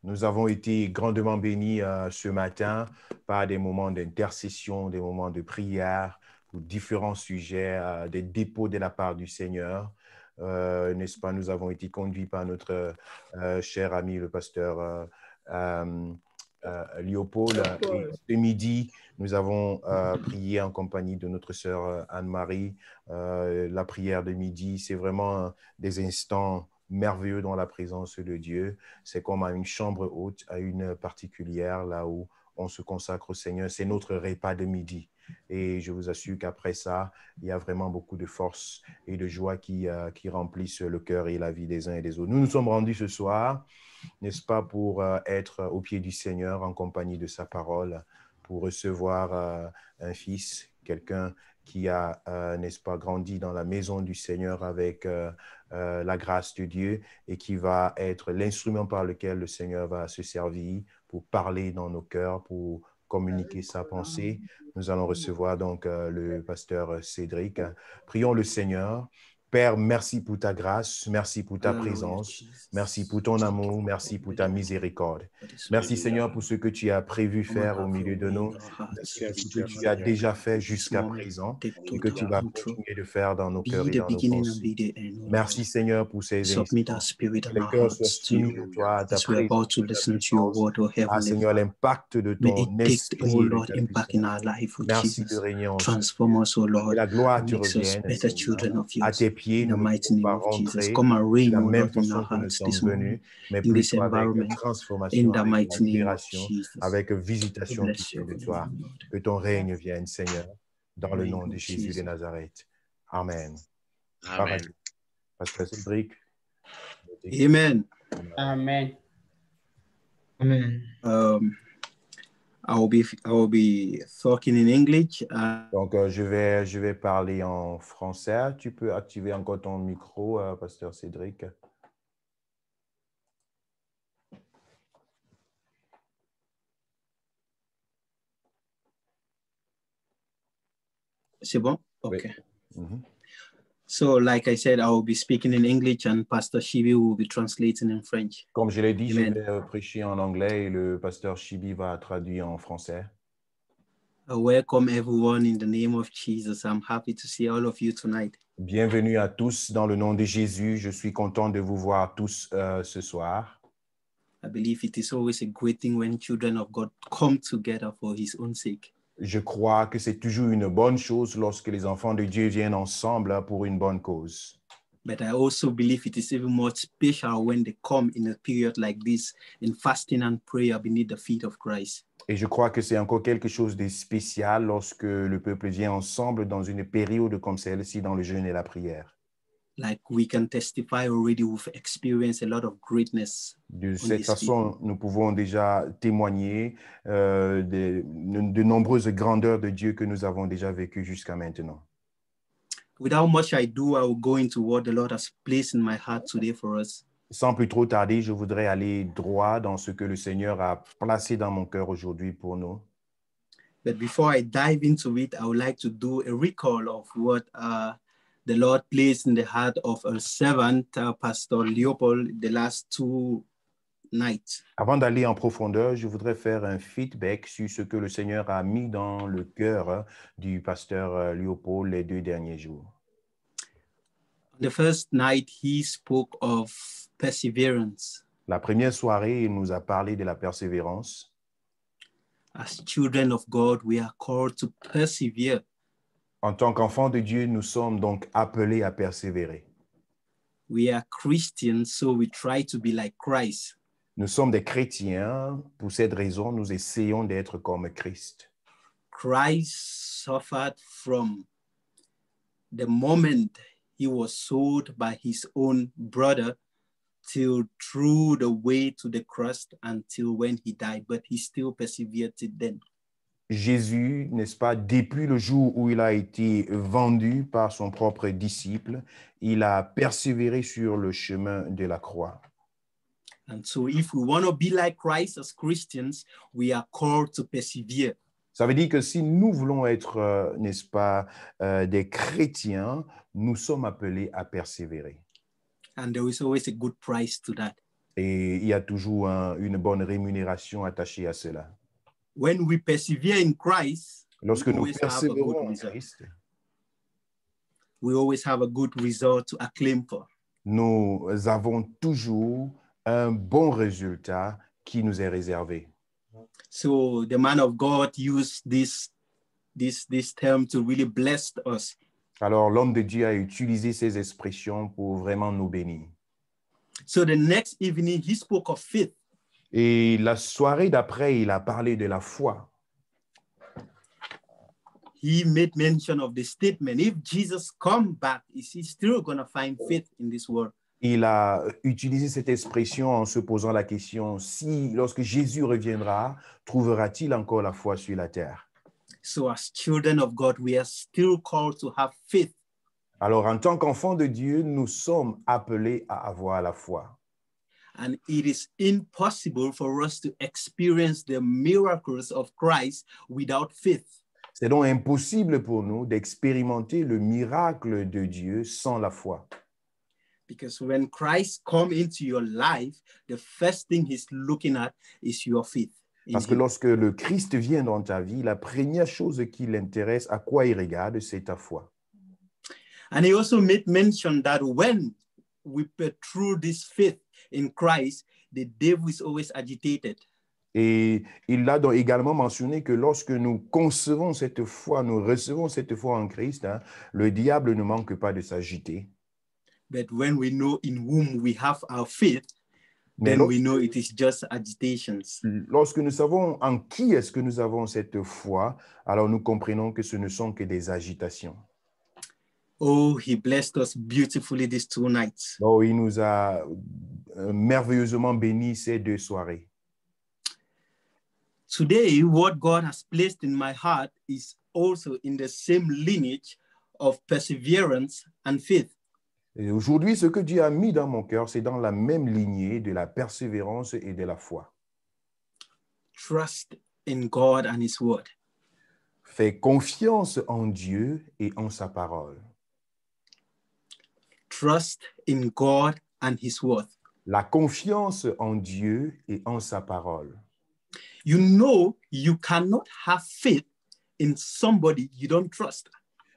Nous avons été grandement bénis ce matin par des moments d'intercession, des moments de prière pour différents sujets, des dépôts de la part du Seigneur. N'est-ce pas, nous avons été conduits par notre cher ami, le pasteur Léopold. Et ce midi, nous avons prié en compagnie de notre sœur Anne-Marie. La prière de midi, c'est vraiment des instants merveilleux dans la présence de Dieu. C'est comme à une chambre haute, à une particulière, là où on se consacre au Seigneur. C'est notre repas de midi. Et je vous assure qu'après ça, il y a vraiment beaucoup de force et de joie qui remplissent le cœur et la vie des uns et des autres. Nous nous sommes rendus ce soir, n'est-ce pas, pour être au pied du Seigneur en compagnie de sa parole, pour recevoir un fils, quelqu'un qui a, n'est-ce pas, grandi dans la maison du Seigneur avec la grâce de Dieu et qui va être l'instrument par lequel le Seigneur va se servir pour parler dans nos cœurs, pour communiquer sa pensée. Nous allons recevoir donc le pasteur Cédric. Prions le Seigneur. Père, merci pour ta grâce, merci pour ta présence, merci pour ton amour, merci pour ta miséricorde. Merci Seigneur pour ce que tu as prévu faire au milieu de nous, merci pour ce que tu as déjà fait jusqu'à présent et que tu vas continuer de faire dans nos cœurs et dans nos pensées. Merci Seigneur pour ces instants. Que les cœurs soient soumis à toi, à ta présence, à ta puissance. Ah Seigneur, l'impact de ton esprit et de ta puissance. Merci de régner en ce lieu. Que la gloire te revienne, Seigneur. À tes pieds, nous ne pouvons pas rentrer de la même façon que nous sommes venus, mais plutôt avec transformation, avec la libération, avec visitation qui vient de toi. Que ton règne vienne, Seigneur, dans le nom de Jésus de Nazareth. Amen. Amen. Pasteur Cédric. Amen. Amen. Amen. I will be talking in English. Donc, je vais parler en français. Tu peux activer encore ton micro, Pasteur Cédric. C'est bon? Okay. Oui. So, like I said, I will be speaking in English and Pastor Shibi will be translating in French. Comme je l'ai dit, Amen. je vais prêcher en anglais et le pasteur Shibi va traduire en français. Welcome everyone in the name of Jesus. I'm happy to see all of you tonight. Bienvenue à tous dans le nom de Jésus. Je suis content de vous voir tous ce soir. I believe it is always a great thing when children of God come together for His own sake. Je crois que c'est toujours une bonne chose lorsque les enfants de Dieu viennent ensemble pour une bonne cause. But I also believe it is even more special when they come in a period like this in fasting and prayer beneath the feet of Christ. Et je crois que c'est encore quelque chose de spécial lorsque le peuple vient ensemble dans une période comme celle-ci, dans le jeûne et la prière. Like we can testify already, we've experienced a lot of greatness. De cette façon, nous pouvons déjà témoigner de nombreuses grandeurs de Dieu que nous avons déjà vécues jusqu'à maintenant. Without much ado, I will go into what the Lord has placed in my heart today for us. Sans plus trop tarder, je voudrais aller droit dans ce que le Seigneur a placé dans mon cœur aujourd'hui pour nous. But before I dive into it, I would like to do a recall of what the Lord placed in the heart of our servant, Pastor Leopold, the last 2 nights. Avant d'aller en profondeur, je voudrais faire un feedback sur ce que le Seigneur a mis dans le cœur du pasteur Léopold les 2 derniers jours. The first night, he spoke of perseverance. La première soirée, il nous a parlé de la persévérance. As children of God, we are called to persevere. En tant qu'enfants de Dieu, nous sommes donc appelés à persévérer. We are Christians, so we try to be like Christ. Nous sommes des chrétiens. Pour cette raison, nous essayons d'être comme Christ. Christ suffered from the moment he was sold by his own brother till through the way to the cross until when he died, but he still persevered till then. Jésus, n'est-ce pas, depuis le jour où il a été vendu par son propre disciple, il a persévéré sur le chemin de la croix. And so if we want to be like Christ as Christians, we are called to persevere. Ça veut dire que si nous voulons être, n'est-ce pas, des chrétiens, nous sommes appelés à persévérer. And there is always a good price to that. Et il y a toujours une bonne rémunération attachée à cela. When we persevere in Christ, Lorsque we nous always have a good persévérons en result. Christ, We always have a good result to acclaim for. nous avons toujours un bon résultat qui nous est réservé. So the man of God used this term to really bless us. Alors, l'homme de Dieu a utilisé ces expressions pour vraiment nous bénir. So the next evening, he spoke of faith. Et la soirée d'après, il a parlé de la foi. He made mention of the statement, if Jesus come back, is he still going to find faith in this world? Il a utilisé cette expression en se posant la question, si lorsque Jésus reviendra, trouvera-t-il encore la foi sur la terre? So as children of God, we are still called to have faith. Alors, en tant qu'enfants de Dieu, nous sommes appelés à avoir la foi. And it is impossible for us to experience the miracles of Christ without faith. C'est donc impossible pour nous d'expérimenter le miracle de Dieu sans la foi. Because when Christ comes into your life, the first thing he's looking at is your faith. Parce que lorsque le Christ vient dans ta vie, la première chose qui l'intéresse, à quoi il regarde, c'est ta foi. And he also made mention that when we put through this faith in Christ, the devil is always agitated. Et il a donc également mentionné que lorsque nous concevons cette foi, nous recevons cette foi en Christ, le diable ne manque pas de s'agiter. But when we know in whom we have our faith, Mais then we know it is just agitations. lorsque nous savons en qui est-ce que nous avons cette foi, alors nous comprenons que ce ne sont que des agitations. Oh, he blessed us beautifully these 2 nights. Oh, il nous a merveilleusement bénis ces 2 soirées. Today, what God has placed in my heart is also in the same lineage of perseverance and faith. Et aujourd'hui, ce que Dieu a mis dans mon cœur, c'est dans la même lignée de la persévérance et de la foi. Trust in God and his word. Fais confiance en Dieu et en sa parole. Trust in God and his word. La confiance en Dieu et en sa parole. You know you cannot have faith in somebody you don't trust.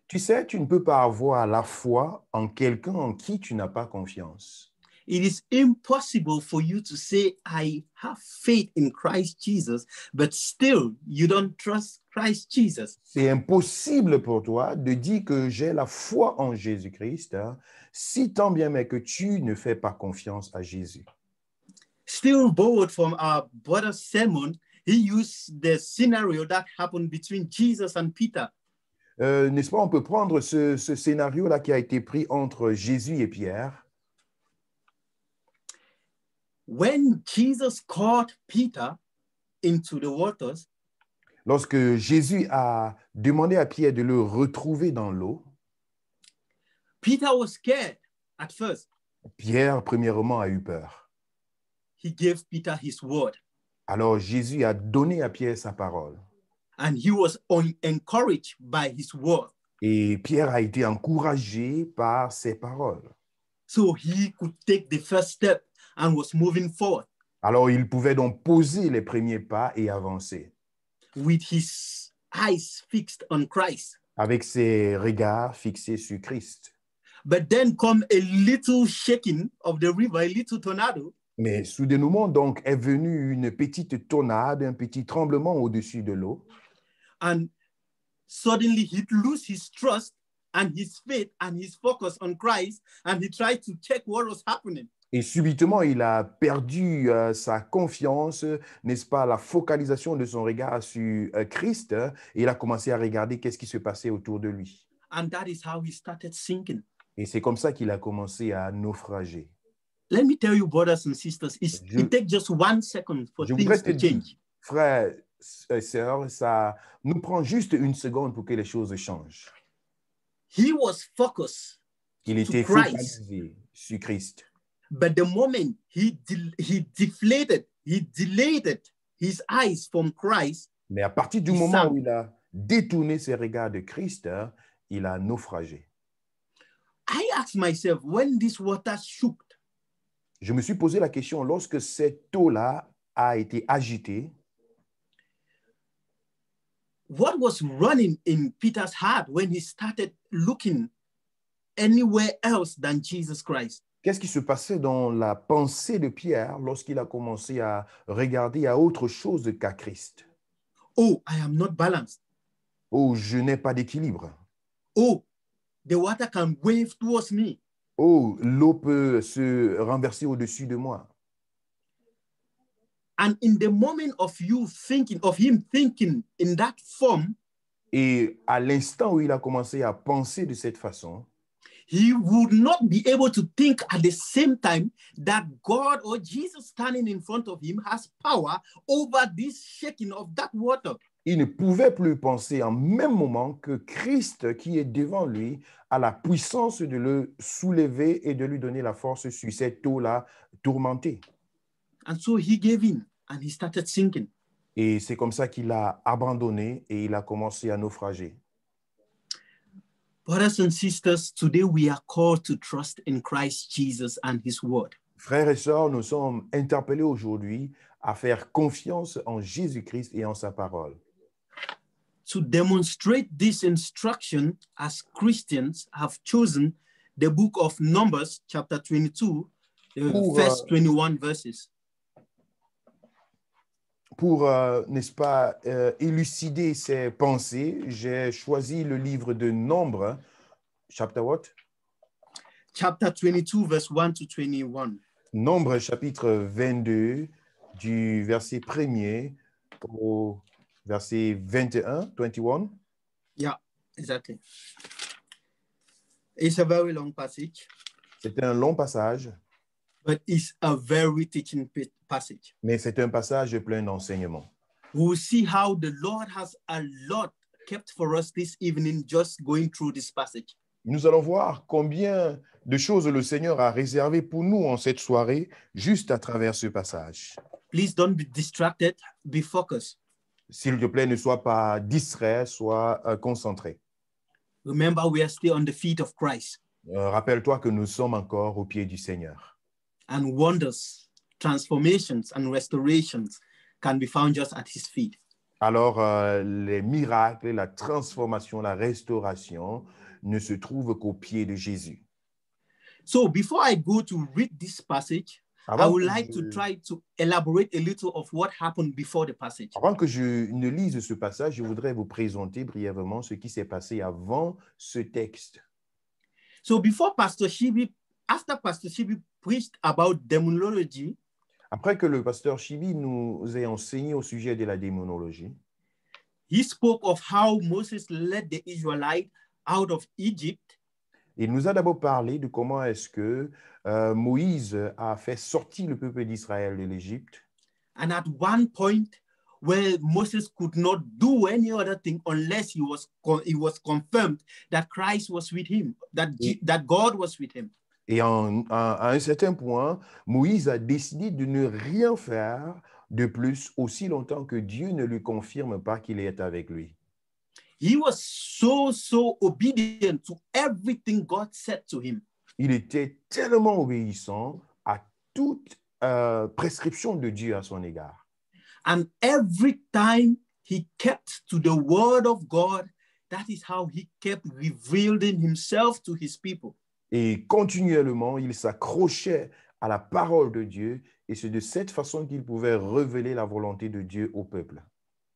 Tu sais, tu ne peux pas avoir la foi en quelqu'un en qui tu n'as pas confiance. It is impossible for you to say, I have faith in Christ Jesus, but still you don't trust Christ Jesus. C'est impossible pour toi de dire que j'ai la foi en Jésus-Christ, si tant bien mais que tu ne fais pas confiance à Jésus. Still borrowed from our brother Simon, he used the scenario that happened between Jesus and Peter. N'est-ce pas, on peut prendre ce scénario-là qui a été pris entre Jésus et Pierre. When Jesus called Peter into the waters, Lorsque Jésus a demandé à Pierre de le retrouver dans l'eau, Peter was scared at first. Pierre, premièrement, a eu peur. He gave Peter his word. Alors Jésus a donné à Pierre sa parole. And he was encouraged by his word. Et Pierre a été encouragé par ses paroles. So he could take the first step and was moving forward. Alors il pouvait donc poser les premiers pas et avancer. With his eyes fixed on Christ. Avec ses regards fixés sur Christ. But then come a little shaking of the river, a little tornado. Mais soudainement, donc, est venue une petite tornade, un petit tremblement au-dessus de l'eau. And suddenly he'd lose his trust and his faith and his focus on Christ, and he tried to check what was happening. Et subitement, il a perdu sa confiance, n'est-ce pas, la focalisation de son regard sur Christ, et il a commencé à regarder qu'est-ce qui se passait autour de lui. And that is how he started sinking. Et c'est comme ça qu'il a commencé à naufrager. Let me tell you, brothers and sisters, it takes just 1 second for things to change. Frères et sœurs, ça nous prend juste 1 seconde pour que les choses changent. He was focused Il était to Christ. focalisé sur Christ. But the moment he delayed his eyes from Christ, Mais à partir du moment où il a détourné ses regards de Christ, il a naufragé. I asked myself, when this water shook, Je me suis posé la question, lorsque cette eau-là a été agitée, what was running in Peter's heart when he started looking anywhere else than Jesus Christ? qu'est-ce qui se passait dans la pensée de Pierre lorsqu'il a commencé à regarder à autre chose qu'à Christ? Oh, I am not balanced. Oh, je n'ai pas d'équilibre. Oh, the water can wave towards me. Oh, l'eau peut se renverser au-dessus de moi. And in the moment of you thinking, of him thinking in that form, Et à l'instant où il a commencé à penser de cette façon, he would not be able to think at the same time that God or Jesus standing in front of him has power over this shaking of that water. il ne pouvait plus penser en même moment que Christ qui est devant lui a la puissance de le soulever et de lui donner la force sur cette eau-là tourmentée. And so he gave in and he started sinking. Et c'est comme ça qu'il a abandonné et il a commencé à naufrager. Brothers and sisters, today we are called to trust in Christ Jesus and his word. Frères et sœurs, nous sommes interpellés aujourd'hui à faire confiance en Jésus-Christ et en sa parole. To demonstrate this instruction, as Christians have chosen the book of Numbers, chapter 22, the first 21 verses. Pour, n'est-ce pas, élucider ces pensées, j'ai choisi le livre de Nombres, chapter what? Chapter 22, verse 1 to 21. Nombres, chapitre 22, du verset 1er au verset 21, 21. Yeah, exactly. It's a very long passage, C'est un long passage, but it's a very teaching passage. mais c'est un passage plein d'enseignements. We will see how the Lord has a lot kept for us this evening just going through this passage. Nous allons voir combien de choses le Seigneur a réservé pour nous en cette soirée, juste à travers ce passage. Please don't be distracted, be focused. S'il te plaît, ne sois pas distrait, sois concentré. Remember, we are still on the feet of Christ. Rappelle-toi que nous sommes encore au pied du Seigneur. And wonders, transformations, and restorations can be found just at his feet. Alors, les miracles, la transformation, la restauration ne se trouvent qu'au pied de Jésus. So before I go to read this passage, I would like to try to elaborate a little of what happened before the passage. Avant que je ne lise ce passage, je voudrais vous présenter brièvement ce qui s'est passé avant ce texte. So before Pastor Shibi, after Pastor Shibi preached about demonology, après que le pasteur Chibi nous ait enseigné au sujet de la démonologie, he spoke of how Moses led the Israelites out of Egypt. Il nous a d'abord parlé de comment est-ce que Moïse a fait sortir le peuple d'Israël de l'Égypte. And at one point where Moses could not do any other thing unless he was confirmed that Christ was with him, that God was with him. Et à un certain point, Moïse a décidé de ne rien faire de plus aussi longtemps que Dieu ne lui confirme pas qu'il est avec lui. He was so obedient to everything God said to him. Il était tellement obéissant à toute prescription de Dieu à son égard. And every time he kept to the word of God, that is how he kept revealing himself to his people. Et continuellement, il s'accrochait à la parole de Dieu et c'est de cette façon qu'il pouvait révéler la volonté de Dieu au peuple.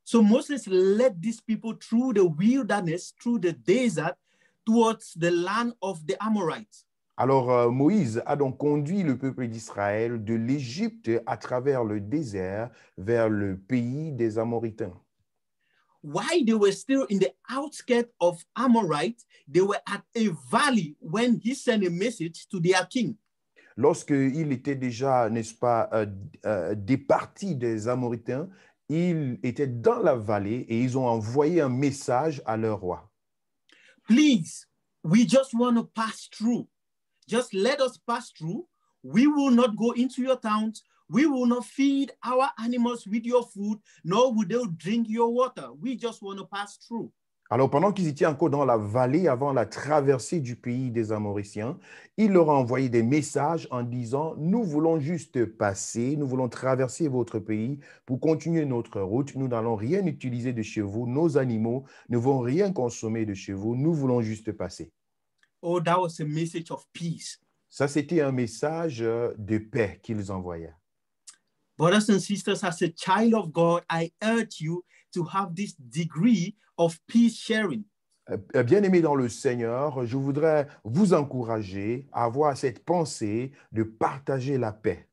So Moses led these people through the wilderness, through the desert, towards the land of the Amorites. Alors Moïse a donc conduit le peuple d'Israël de l'Égypte à travers le désert vers le pays des Amoritains. While they were still in the outskirts of Amorites, they were at a valley when he sent a message to their king. Lorsqu'il était déjà, n'est-ce pas, départi des Amoritains, ils étaient dans la vallée et ils ont envoyé un message à leur roi. Please, we just want to pass through. Just let us pass through. We will not go into your towns. We will not feed our animals with your food, nor will they drink your water. We just want to pass through. Alors, pendant qu'ils étaient encore dans la vallée avant la traversée du pays des Amoriciens, il leur a envoyé des messages en disant, nous voulons juste passer, nous voulons traverser votre pays pour continuer notre route. Nous n'allons rien utiliser de chez vous, nos animaux ne vont rien consommer de chez vous, nous voulons juste passer. Oh, that was a message of peace. Ça, c'était un message de paix qu'ils envoyaient. Brothers and sisters, as a child of God, I urge you to have this degree of peace sharing. Bien-aimés dans le Seigneur, je voudrais vous encourager à avoir cette pensée de partager la paix.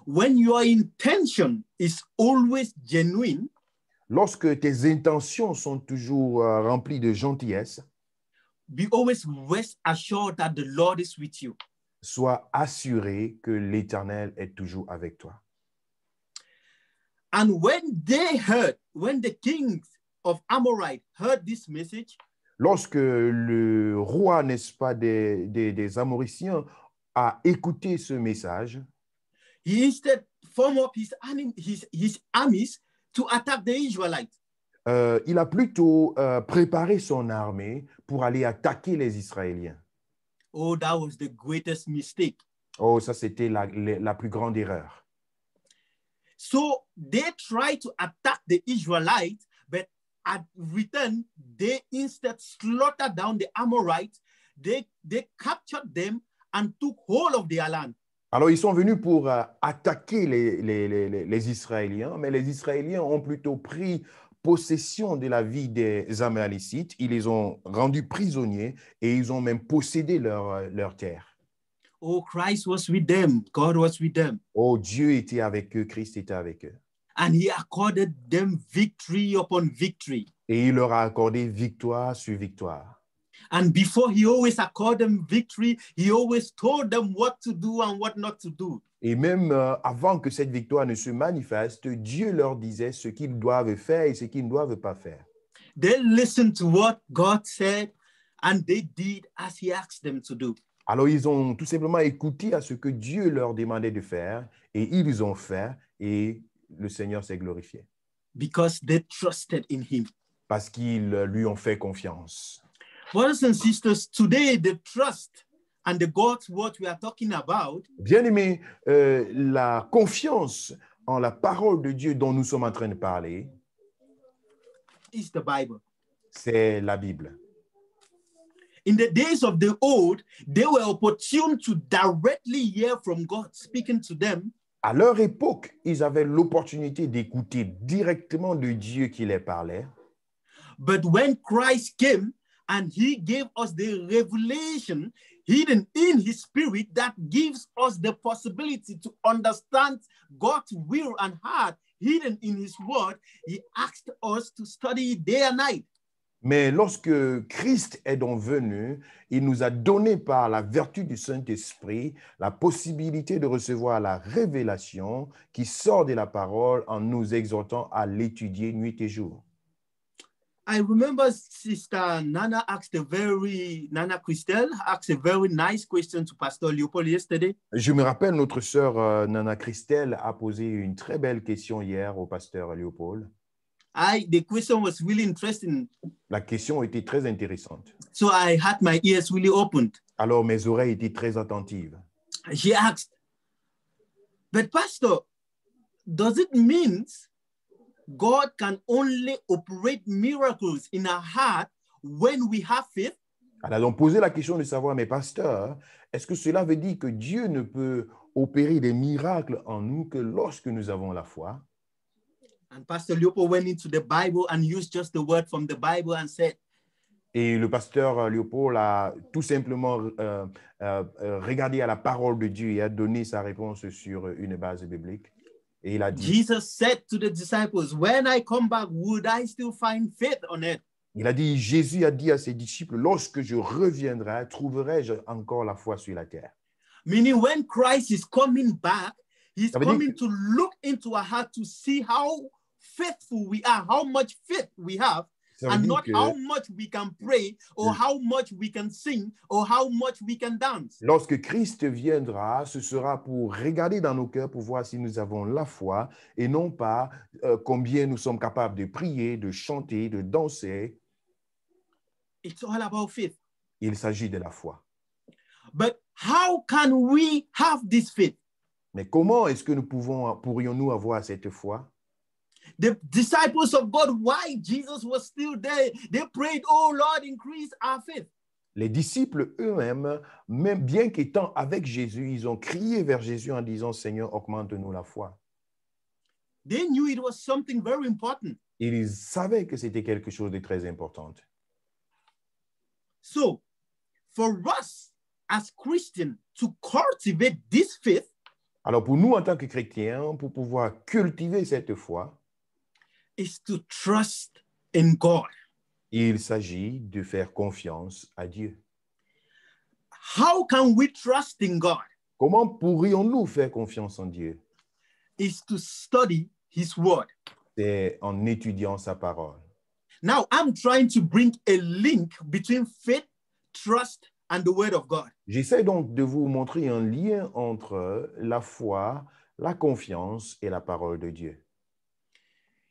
When your intention is always genuine, Lorsque tes intentions sont toujours remplies de gentillesse, be always rest assured that the Lord is with you. sois assuré que l'Éternel est toujours avec toi. And when the kings of Amorite heard this message, Lorsque le roi, n'est-ce pas, des Amoriciens a écouté ce message, he instead formed up his armies to attack the Israelites. il a plutôt préparé son armée pour aller attaquer les Israéliens. Oh, that was the greatest mistake. Oh, ça, c'était la plus grande erreur. So they tried to attack the Israelites, but at return, they instead slaughtered down the Amorites. They captured them and took hold of their land. Alors, ils sont venus pour attaquer les Israéliens, mais les Israéliens ont plutôt pris possession de la vie des Amalécites. Ils les ont rendus prisonniers et ils ont même possédé leur terre. Oh, Christ was with them. God was with them. Oh, Dieu était avec eux, Christ était avec eux. And he accorded them victory upon victory. Et il leur a accordé victoire sur victoire. And before he always accorded them victory, he always told them what to do and what not to do. Et même avant que cette victoire ne se manifeste, Dieu leur disait ce qu'ils doivent faire et ce qu'ils ne doivent pas faire. They listened to what God said and they did as he asked them to do. Alors, ils ont tout simplement écouté à ce que Dieu leur demandait de faire et ils ont fait et le Seigneur s'est glorifié. Because they trusted in him. Parce qu'ils lui ont fait confiance. Brothers and sisters, today the trust and the God's word we are talking about Bien-aimés, la confiance en la parole de Dieu dont nous sommes en train de parler, is the Bible. c'est la Bible. In the days of the old, they were opportune to directly hear from God speaking to them. À leur époque, ils avaient l'opportunité d'écouter directement de Dieu qui les parlait. But when Christ came and he gave us the revelation hidden in his spirit that gives us the possibility to understand God's will and heart hidden in his word, he asked us to study day and night. Mais lorsque Christ est donc venu, il nous a donné par la vertu du Saint-Esprit la possibilité de recevoir la révélation qui sort de la parole en nous exhortant à l'étudier nuit et jour. I remember Sister Nana Christelle asked a very nice question to Pastor Leopold yesterday. Je me rappelle, notre sœur Nana Christelle a posé une très belle question hier au pasteur Léopold. The question was really interesting. La question était très intéressante. So I had my ears really opened. Alors mes oreilles étaient très attentives. She asked, but Pastor, does it mean God can only operate miracles in our heart when we have faith? Elle a donc posé la question de savoir, mais pasteur, est-ce que cela veut dire que Dieu ne peut opérer des miracles en nous que lorsque nous avons la foi? And Pastor Leopold went into the Bible and used just the word from the Bible and said, Et le pasteur Léopold a tout simplement regardé à la parole de Dieu et a donné sa réponse sur une base biblique. Et il a dit, Jesus said to the disciples, when I come back, would I still find faith on earth? il a dit, Jésus a dit à ses disciples, lorsque je reviendrai, trouverai-je encore la foi sur la terre? Meaning when Christ is coming back, he's Ça veut dire coming to look into our heart to see how faithful we are, how much faith we have, Ça veut and dire not que how much we can pray or how much we can sing or how much we can dance. lorsque Christ viendra, ce sera pour regarder dans nos cœurs pour voir si nous avons la foi et non pas combien nous sommes capables de prier, de chanter, de danser. It's all about faith. Il s'agit de la foi. But how can we have this faith? Mais comment est-ce que pourrions-nous avoir cette foi? The disciples of God, while Jesus was still there, they prayed, "Oh Lord, increase our faith." Les disciples eux-mêmes, même bien qu'étant avec Jésus, ils ont crié vers Jésus en disant, Seigneur, augmente-nous la foi. They knew it was something very important. Ils savaient que c'était quelque chose de très important. So, for us as Christians to cultivate this faith, Alors pour nous, en tant que chrétiens, pour pouvoir cultiver cette foi, is to trust in God. il s'agit de faire confiance à Dieu. How can we trust in God? Comment pourrions-nous faire confiance en Dieu? Is to study His Word. C'est en étudiant sa parole. Now, I'm trying to bring a link between faith, trust, and the Word of God. J'essaie donc de vous montrer un lien entre la foi, la confiance et la parole de Dieu.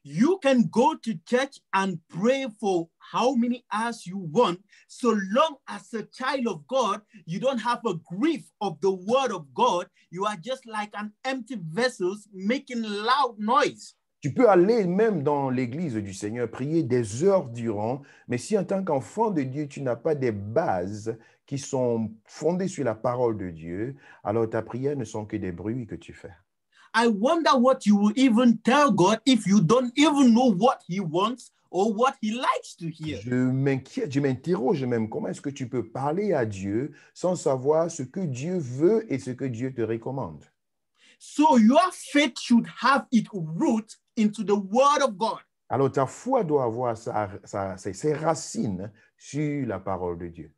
You can go to church and pray for how many hours you want, so long as a child of God, you don't have a grief of the Word of God. You are just like an empty vessel making loud noise. Tu peux aller même dans l'église du Seigneur, prier des heures durant, mais si en tant qu'enfant de Dieu, tu n'as pas des bases qui sont fondées sur la parole de Dieu, alors ta prière ne sont que des bruits que tu fais. I wonder what you will even tell God if you don't even know what He wants or what He likes to hear. Je m'inquiète, je m'interroge même, comment est-ce que tu peux parler à Dieu sans savoir ce que Dieu veut et ce que Dieu te recommande? So your faith should have its root into the Word of God. Alors ta foi doit avoir ses racines sur la parole de Dieu.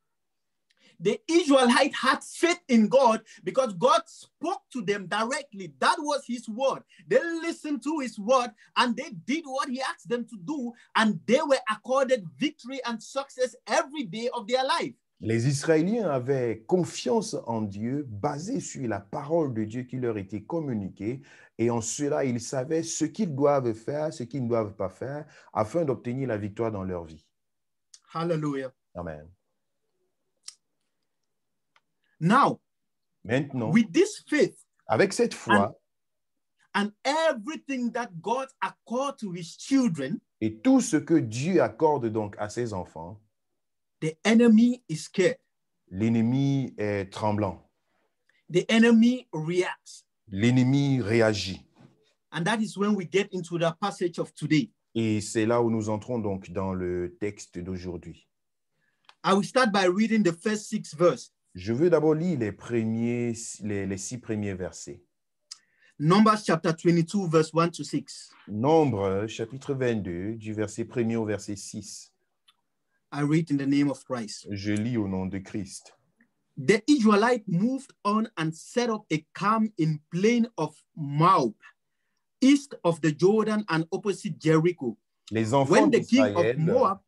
The Israelites had faith in God because God spoke to them directly. That was His word. They listened to His word and they did what He asked them to do, and they were accorded victory and success every day of their life. Les Israéliens avaient confiance en Dieu basée sur la parole de Dieu qui leur était communiquée, et en cela, ils savaient ce qu'ils doivent faire, ce qu'ils ne doivent pas faire, afin d'obtenir la victoire dans leur vie. Hallelujah. Amen. Now, Maintenant, with this faith avec cette foi and everything that God accords to His children, et tout ce que Dieu accorde donc à ses enfants, the enemy is scared. l'ennemi est tremblant. The enemy reacts. L'ennemi réagit. And that is when we get into the passage of today. Et c'est là où nous entrons donc dans le texte d'aujourd'hui. I will start by reading the first 6 verses. Je veux d'abord lire les 6 premiers versets. Numbers chapter 22, verse 1 to 6. Nombre, chapitre 22, du verset 1er au verset 6. I read in the name of Christ. Je lis au nom de Christ. The Israelites moved on and set up a camp in plain of Moab, east of the Jordan and opposite Jericho. Les enfants When the king of d'Israël Moab,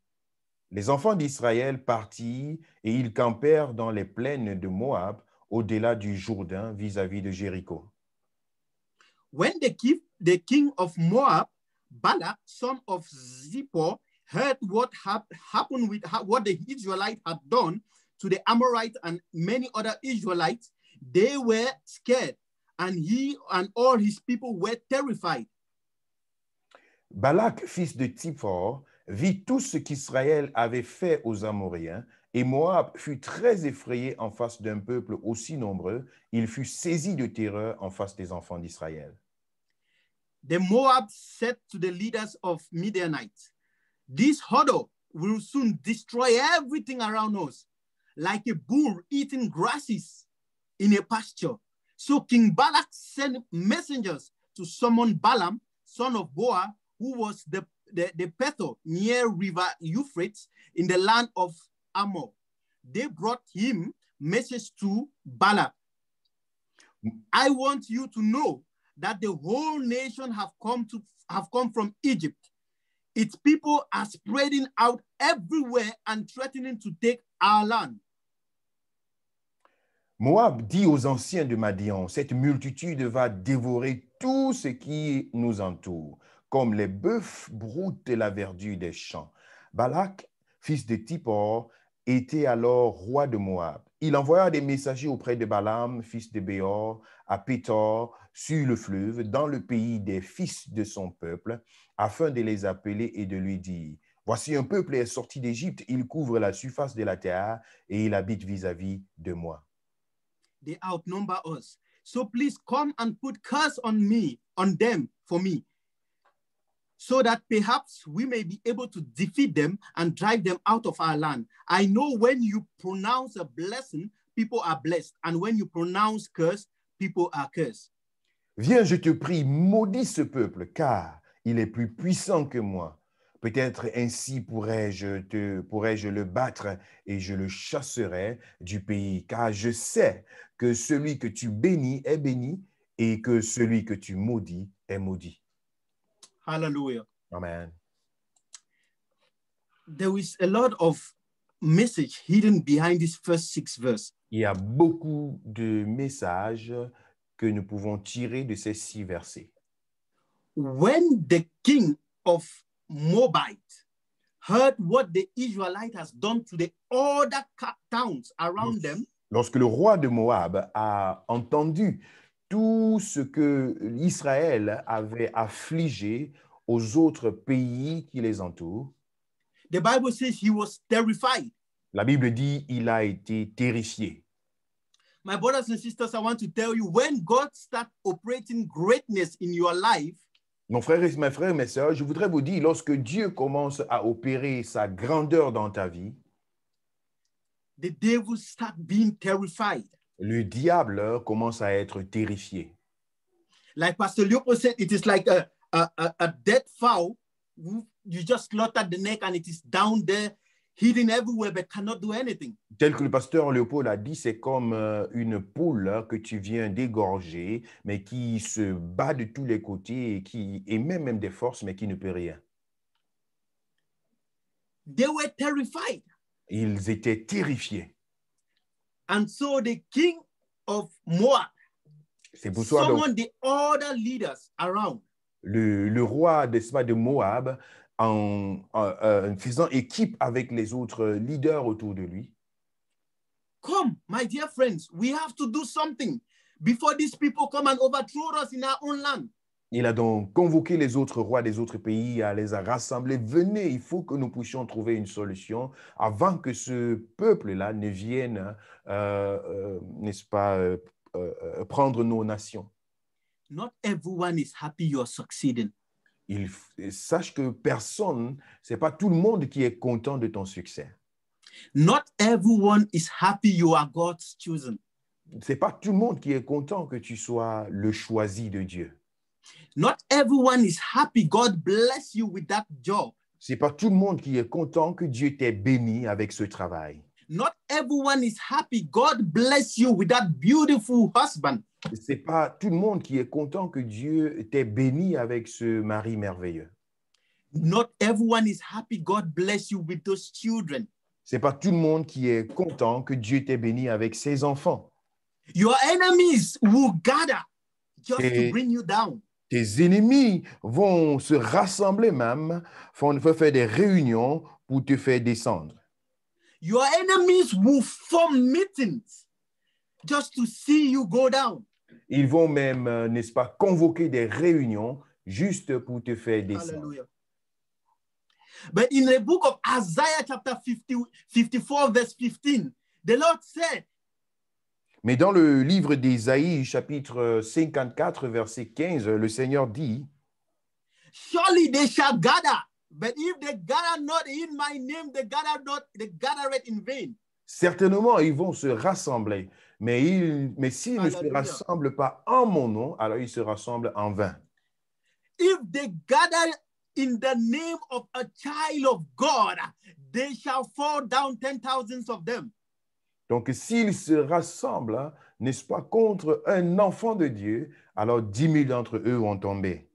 Les enfants d'Israël partirent et ils campèrent dans les plaines de Moab, au-delà du Jourdain, vis-à-vis de Jéricho. when the king of Moab, Balak, son of Zippor, heard what happened with what the Israelites had done to the Amorites and many other Israelites, they were scared, and he and all his people were terrified. Balak, fils de Tsippor, vit tout ce qu'Israël avait fait aux Amoréens, et Moab fut très effrayé en face d'un peuple aussi nombreux. Il fut saisi de terreur en face des enfants d'Israël. The Moab said to the leaders of Midianites, "This huddle will soon destroy everything around us, like a bull eating grasses in a pasture." So King Balak sent messengers to summon Balaam, son of Beor, who was the Pethor near river Euphrates in the land of Ammon. They brought him message to Balak. I want you to know that the whole nation have come from Egypt. Its people are spreading out everywhere and threatening to take our land. Moab dit aux anciens de Madian, cette multitude va dévorer tout ce qui nous entoure, comme les bœufs broutent la verdure des champs. Balak, fils de Tsippor, était alors roi de Moab. Il envoya des messagers auprès de Balaam, fils de Béor, à Pétor, sur le fleuve, dans le pays des fils de son peuple, afin de les appeler et de lui dire, voici un peuple est sorti d'Égypte, il couvre la surface de la terre et il habite vis-à-vis de moi. They outnumber us. So please come and put curse on them for me, so that perhaps we may be able to defeat them and drive them out of our land. I know when you pronounce a blessing, people are blessed. And when you pronounce curse, people are cursed. Viens, je te prie, maudis ce peuple, car il est plus puissant que moi. Peut-être ainsi pourrais-je le battre et je le chasserai du pays, car je sais que celui que tu bénis est béni et que celui que tu maudis est maudit. Hallelujah. Amen. There is a lot of message hidden behind this first 6 verses. Il y a beaucoup de messages que nous pouvons tirer de ces 6 versets. When the king of Moabite heard what the Israelite has done to the other towns around them, Lorsque le roi de Moab a entendu tout ce que Israël avait affligé aux autres pays qui les entourent, the Bible says he was terrified. la Bible dit il a été terrifié. My brothers and sisters, I want to tell you, when God starts operating greatness in your life, Mes frères et mes sœurs, je voudrais vous dire, lorsque Dieu commence à opérer sa grandeur dans ta vie, the devil starts being terrified. le diable commence à être terrifié. Like Pastor Leopold said, it is like a dead fowl. You just slaughtered the neck and it is down there, hidden everywhere, but cannot do anything. Tel que le pasteur Léopold a dit, c'est comme une poule que tu viens d'égorger, mais qui se bat de tous les côtés et qui émet même des forces, mais qui ne peut rien. They were terrified. Ils étaient terrifiés. And so the king of Moab C'est pour ça donc, summoned the other leaders around. le roi de Moab, en faisant équipe avec les autres leaders autour de lui, Come, my dear friends, we have to do something before these people come and overthrow us in our own land. il a donc convoqué les autres rois des autres pays, les a rassemblés. Venez, il faut que nous puissions trouver une solution avant que ce peuple-là ne vienne, n'est-ce pas, prendre nos nations. Not everyone is happy you're succeeding. Sache que personne, c'est pas tout le monde qui est content de ton succès. Not everyone is happy you are God's chosen. C'est pas tout le monde qui est content que tu sois le choisi de Dieu. Not everyone is happy God bless you with that job. C'est pas tout le monde qui est content que Dieu t'ait béni avec ce travail. Not everyone is happy God bless you with that beautiful husband. C'est pas tout le monde qui est content que Dieu t'ait béni avec ce mari merveilleux. Not everyone is happy God bless you with those children. C'est pas tout le monde qui est content que Dieu t'ait béni avec ses enfants. Your enemies will gather just Et- to bring you down. Tes ennemis vont se rassembler même, vont faire des réunions pour te faire descendre. Your enemies will form meetings just to see you go down. Ils vont même, n'est-ce pas, convoquer des réunions juste pour te faire descendre. Hallelujah. But in the book of Isaiah chapter 54 verse 15, the Lord said, Mais dans le livre d'Ésaïe, chapitre 54, verset 15, le Seigneur dit, surely they shall gather, but if they gather not in my name, they gather it in vain. certainement, ils vont se rassembler, mais s'ils ne se Alléluia. rassemblent pas en mon nom, alors ils se rassemblent en vain. If they gather in the name of a child of God, they shall fall down 10,000 of them. Donc, s'ils se rassemblent, hein, n'est-ce pas, contre un enfant de Dieu, alors 10 000 d'entre eux vont tomber.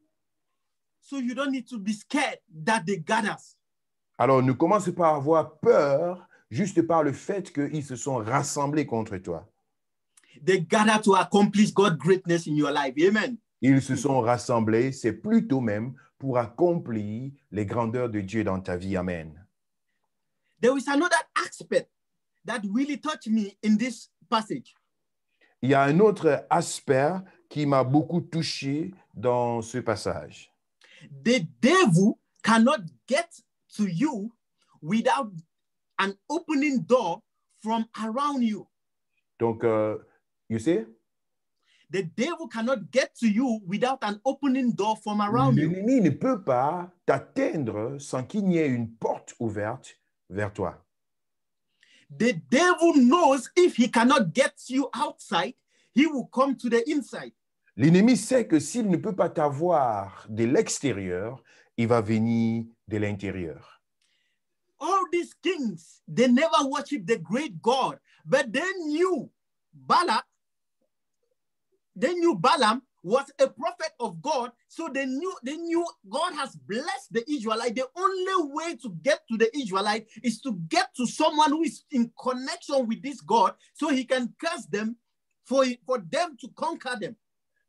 So you don't need to be scared that they gather. Alors, ne commence pas à avoir peur juste par le fait qu'ils se sont rassemblés contre toi. They gather to accomplish God's greatness in your life. Amen. Ils se sont rassemblés, c'est plutôt même pour accomplir les grandeurs de Dieu dans ta vie. Amen. There is another aspect that really touched me in this passage. Il y a un autre aspect qui m'a beaucoup touché dans ce passage. The devil cannot get to you without an opening door from around you. Donc, you see, The devil cannot get to you without an opening door from around you. l'ennemi ne peut pas t'atteindre sans qu'il n'y ait une porte ouverte vers toi. The devil knows if he cannot get you outside, he will come to the inside. L'ennemi sait que s'il ne peut pas t'avoir de l'extérieur, il va venir de l'intérieur. All these kings, they never worship the great God, but they knew Balaam was a prophet of God, so they knew God has blessed the Israelite. The only way to get to the Israelite is to get to someone who is in connection with this God, so he can curse them for them to conquer them.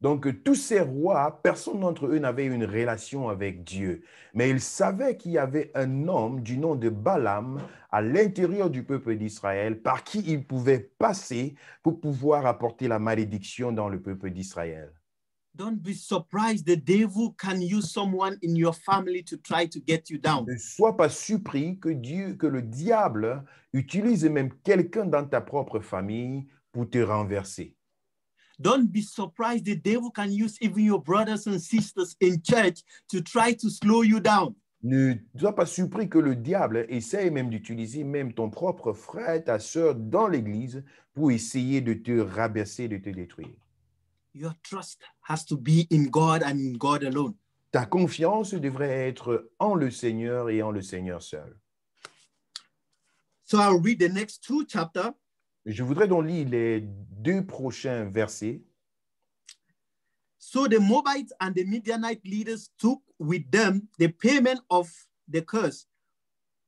Donc, tous ces rois, personne d'entre eux n'avait une relation avec Dieu. Mais ils savaient qu'il y avait un homme du nom de Balaam à l'intérieur du peuple d'Israël par qui ils pouvaient passer pour pouvoir apporter la malédiction dans le peuple d'Israël. Don't be surprised the devil can use someone in your family to try to get you down. Ne sois pas surpris que le diable utilise même quelqu'un dans ta propre famille pour te renverser. Don't be surprised the devil can use even your brothers and sisters in church to try to slow you down. Ne sois pas surpris que le diable essaye même d'utiliser même ton propre frère, ta sœur dans l'église pour essayer de te rabaisser, de te détruire. Your trust has to be in God and in God alone. Ta confiance devrait être en le Seigneur et en le Seigneur seul. So I'll read the next 2 chapters. Je voudrais donc lire les 2 prochains versets. So the Moabites and the Midianite leaders took with them the payment of the curse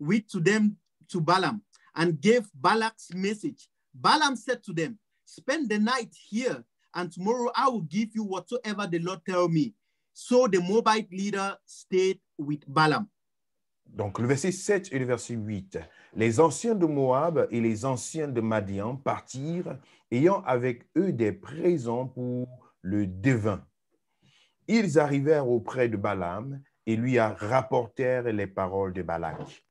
with to them to Balaam and gave Balak's message. Balaam said to them, spend the night here, and tomorrow I will give you whatsoever the Lord tell me. So the Moabite leader stayed with Balaam. Donc, le verset 7 et le verset 8. Les anciens de Moab et les anciens de Madian partirent, ayant avec eux des présents pour le devin. Ils arrivèrent auprès de Balaam et lui rapportèrent les paroles de Balak.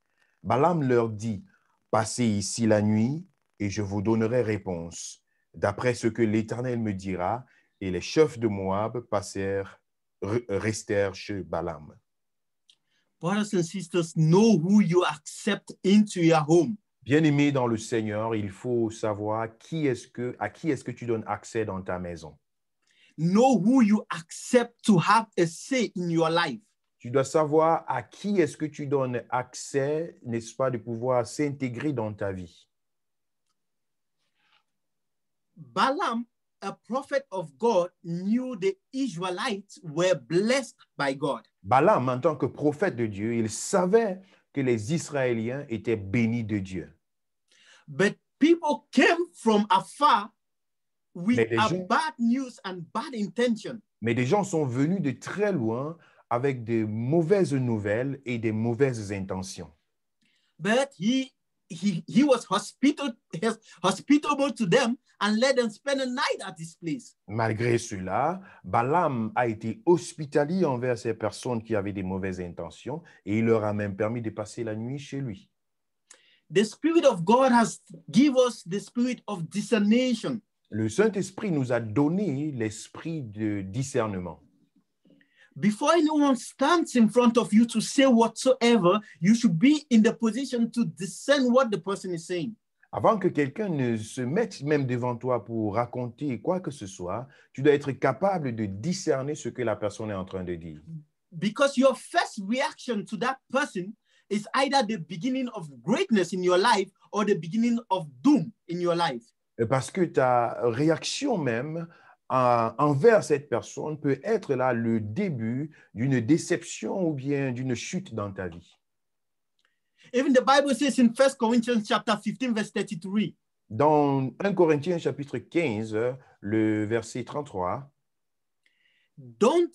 Balaam leur dit, « Passez ici la nuit et je vous donnerai réponse, d'après ce que l'Éternel me dira. » Et les chefs de Moab restèrent chez Balaam. Brothers and sisters, know who you accept into your home. Bien-aimé dans le Seigneur, il faut savoir à qui est-ce que tu donnes accès dans ta maison. Know who you accept to have a say in your life. Tu dois savoir à qui est-ce que tu donnes accès, n'est-ce pas, de pouvoir s'intégrer dans ta vie. Balaam, a prophet of God, knew the Israelites were blessed by God. Balaam, en tant que prophète de Dieu, il savait que les Israéliens étaient bénis de Dieu. But people came from afar with gens- bad news and bad intention. Mais des gens sont venus de très loin avec de mauvaises nouvelles et des mauvaises intentions. But he was hospitable to them and let them spend a night at his place. Malgré cela, Balaam a été hospitalier envers ces personnes qui avaient des mauvaises intentions et il leur a même permis de passer la nuit chez lui. The Spirit of God has given us the spirit of discernment. Le Saint-Esprit nous a donné l'esprit de discernement. Before anyone stands in front of you to say whatsoever, you should be in the position to discern what the person is saying. Avant que quelqu'un ne se mette même devant toi pour raconter quoi que ce soit, tu dois être capable de discerner ce que la personne est en train de dire. Because your first reaction to that person is either the beginning of greatness in your life or the beginning of doom in your life. Parce que ta réaction même envers cette personne peut être là le début d'une déception ou bien d'une chute dans ta vie. Even the Bible says in 1 Corinthians chapter 15, verse 33, Dans 1 Corinthiens chapitre 15, le verset 33, don't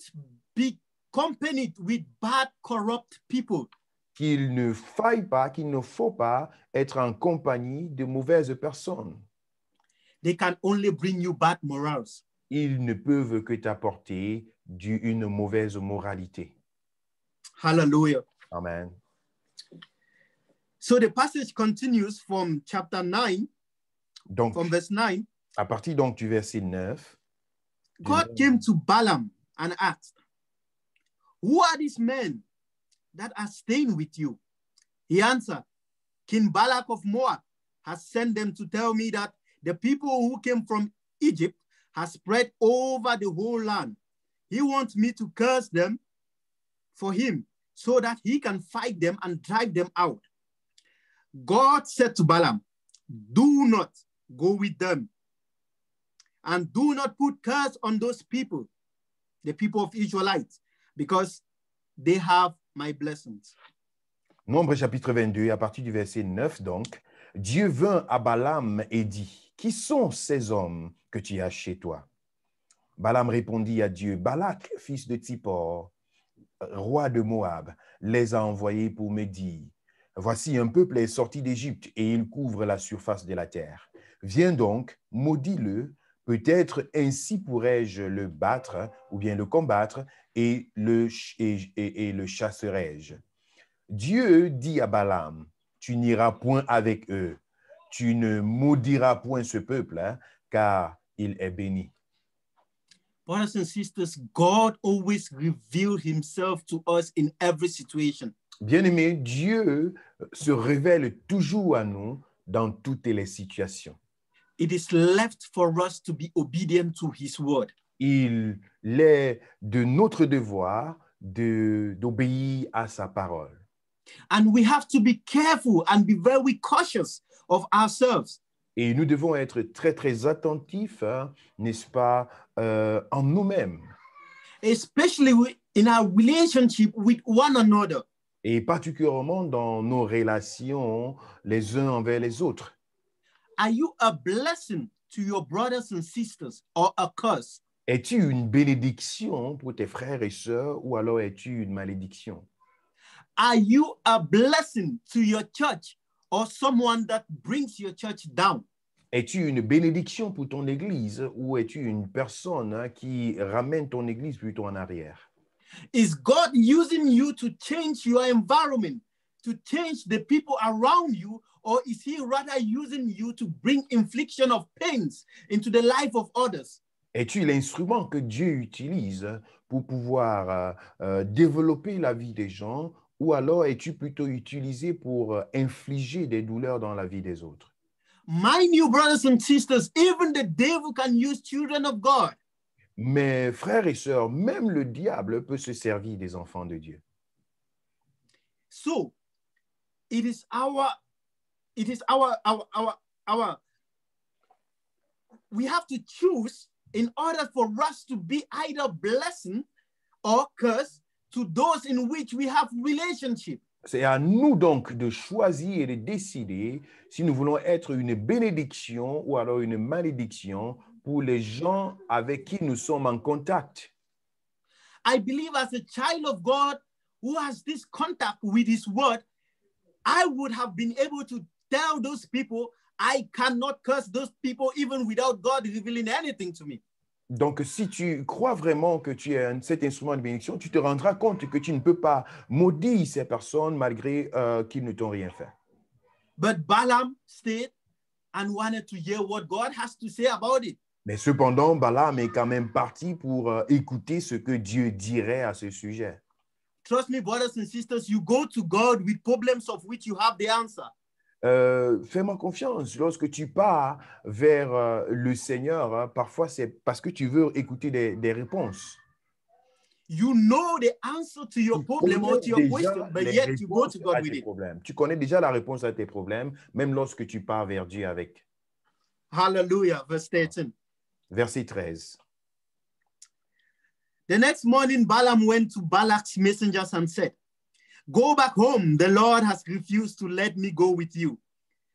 be accompanied with bad, corrupt people. qu'il ne faille pas, qu'il ne faut pas être en compagnie de mauvaises personnes. They can only bring you bad morals. Ils ne peuvent que t'apporter une mauvaise moralité. Hallelujah. Amen. So the passage continues from chapter 9, Donc, from verse 9. à partir donc du verset 9, God came to Balaam and asked, "Who are these men that are staying with you?" He answered, "King Balak of Moab has sent them to tell me that the people who came from Egypt has spread over the whole land. He wants me to curse them for him so that he can fight them and drive them out." God said to Balaam, "Do not go with them, and do not put curse on those people, the people of Israelites, because they have my blessings." Nombre chapitre 22, à partir du verset 9, donc, Dieu vint à Balaam et dit, « Qui sont ces hommes que tu as chez toi ?» Balaam répondit à Dieu, « Balak, fils de Tsippor, roi de Moab, les a envoyés pour me dire, « Voici un peuple est sorti d'Égypte et il couvre la surface de la terre. Viens donc, maudis-le, peut-être ainsi pourrais-je le battre ou bien le combattre et le chasserai-je. » Dieu dit à Balaam, « Tu n'iras point avec eux, tu ne maudiras point ce peuple, hein, car il est béni. » Brothers and sisters, God always reveals himself to us in every situation. Bien-aimé, Dieu se révèle toujours à nous dans toutes les situations. It is left for us to be obedient to his word. Il est de notre devoir d'obéir à sa parole. And we have to be careful and be very cautious of ourselves. Et nous devons être très, très attentifs, hein, n'est-ce pas, en nous-mêmes. Especially in our relationship with one another. Et particulièrement dans nos relations les uns envers les autres. Are you a blessing to your brothers and sisters or a curse? Es-tu une bénédiction pour tes frères et sœurs ou alors es-tu une malédiction? Are you a blessing to your church or someone that brings your church down? Es-tu une bénédiction pour ton église ou es-tu une personne, hein, qui ramène ton église plutôt en arrière? Is God using you to change your environment, to change the people around you, or is he rather using you to bring infliction of pains into the life of others? Es-tu l'instrument que Dieu utilise pour pouvoir développer la vie des gens ou alors es-tu plutôt utilisé pour infliger des douleurs dans la vie des autres? Mind you, brothers and sisters, even the devil can use children of God. Mes frères et sœurs, même le diable peut se servir des enfants de Dieu. So, it is our, we have to choose in order for us to be either blessing or curse to those in which we have relationship. C'est à nous donc de choisir et de décider si nous voulons être une bénédiction ou alors une malédiction pour les gens avec qui nous sommes en contact. I believe as a child of God who has this contact with his word, I would have been able to tell those people, I cannot curse those people even without God revealing anything to me. Donc, si tu crois vraiment que tu es cet instrument de bénédiction, tu te rendras compte que tu ne peux pas maudire ces personnes malgré qu'ils ne t'ont rien fait. But Balaam stayed and wanted to hear what God has to say about it. Mais cependant, Balaam est quand même parti pour écouter ce que Dieu dirait à ce sujet. Trust me, brothers and sisters, you go to God with problems of which you have the answer. Fais-moi confiance, lorsque tu pars vers le Seigneur, hein, parfois c'est parce que tu veux écouter des réponses. You know the answer to your problem or to your question, but yet you go to God with it. Tu connais déjà la réponse à tes problèmes, même lorsque tu pars vers Dieu avec. Hallelujah, verse 13. Verset 13. The next morning, Balaam went to Balak's messengers and said, "Go back home. The Lord has refused to let me go with you."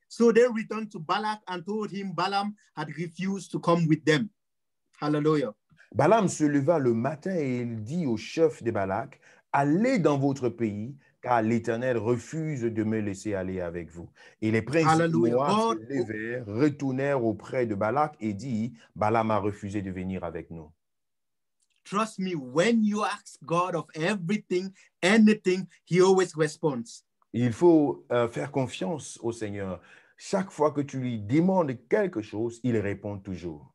So they returned to Balak and told him Balaam had refused to come with them. Hallelujah. Balaam se leva le matin et il dit au chef de Balak, « Allez dans votre pays, car l'Éternel refuse de me laisser aller avec vous. Et les princes Hallelujah. noirs se God, levèrent, retournèrent auprès de Balak et dit, Balaam a refusé de venir avec nous. trust me, when you ask God of everything, anything, he always responds. Il faut faire confiance au Seigneur. Chaque fois que tu lui demandes quelque chose, il répond toujours.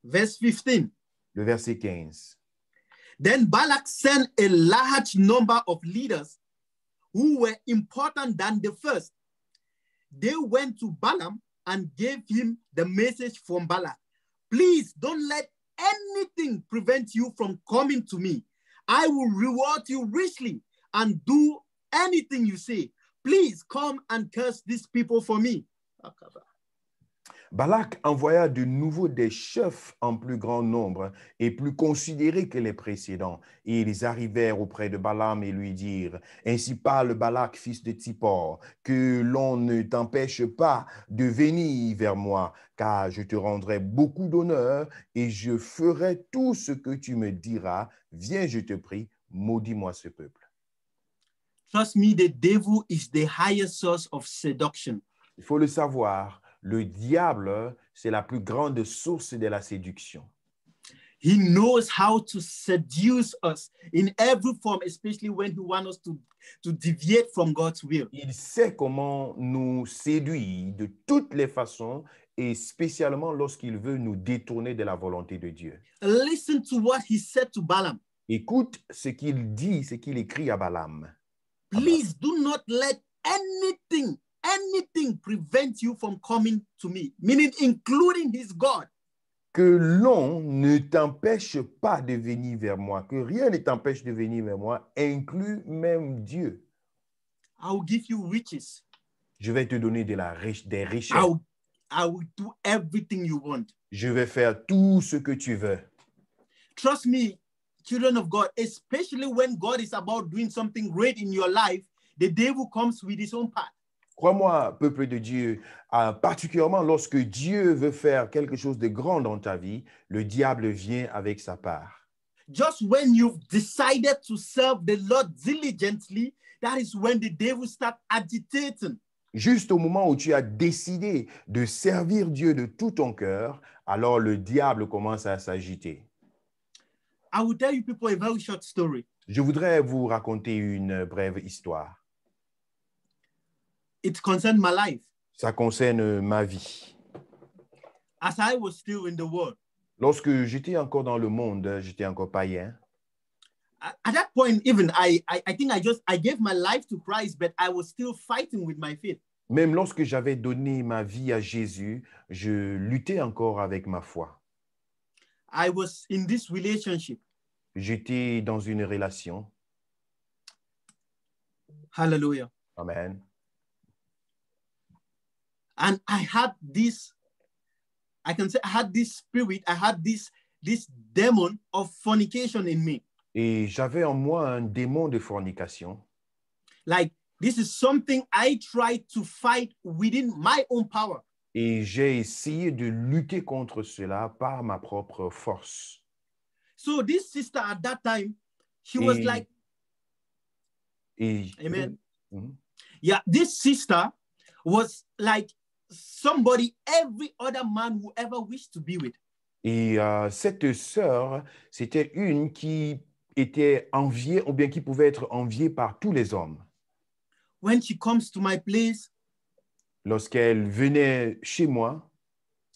Verse 15. Le verset 15. Then Balak sent a large number of leaders who were important than the first. They went to Balaam and gave him the message from Balak. Please don't let anything prevent you from coming to me. I will reward you richly and do anything you say. Please come and curse these people for me. Balak envoya de nouveau des chefs en plus grand nombre et plus considérés que les précédents. Et ils arrivèrent auprès de Balaam et lui dirent, « Ainsi parle Balak, fils de Tsippor, que l'on ne t'empêche pas de venir vers moi, car je te rendrai beaucoup d'honneur et je ferai tout ce que tu me diras. Viens, je te prie, maudis-moi ce peuple. » Trust me, the devil is the highest source of seduction. Il faut le savoir. Le diable, c'est la plus grande source de la séduction. He knows how to seduce us in every form, especially when he wants us to deviate from God's will. Il sait comment nous séduire de toutes les façons et spécialement lorsqu'il veut nous détourner de la volonté de Dieu. Listen to what he said to Balaam. Écoute ce qu'il dit, ce qu'il écrit à Balaam. Please do not let anything prevent you from coming to me, meaning including his God. Que l'on ne t'empêche pas de venir vers moi, que rien ne t'empêche de venir vers moi, inclut même Dieu. I will give you riches. Je vais te donner des richesses. I will do everything you want. Je vais faire tout ce que tu veux. Trust me, children of God, especially when God is about doing something great in your life, the devil comes with his own part. Crois-moi, peuple de Dieu, particulièrement lorsque Dieu veut faire quelque chose de grand dans ta vie, le diable vient avec sa part. Just when you've decided to serve the Lord diligently, that is when the devil starts agitating. Juste au moment où tu as décidé de servir Dieu de tout ton cœur, alors le diable commence à s'agiter. I will tell you people a very short story. Je voudrais vous raconter une brève histoire. It concerns my life. Ça concerne ma vie. As I was still in the world. Lorsque j'étais encore dans le monde, j'étais encore païen. At that point, even I think I gave my life to Christ, but I was still fighting with my faith. Même lorsque j'avais donné ma vie à Jésus, je luttais encore avec ma foi. I was in this relationship. J'étais dans une relation. Hallelujah. Amen. And I had this, I can say I had this spirit, I had this demon of fornication in me. Et j'avais en moi un démon de fornication. Like, this is something I tried to fight within my own power. Et j'ai essayé de lutter contre cela par ma propre force. So this sister at that time, she was like, amen. Yeah, this sister was like somebody every other man who ever wished to be with. Et cette sœur, c'était une qui était enviée ou bien qui pouvait être enviée par tous les hommes. When she comes to my place, lorsqu'elle venait chez moi,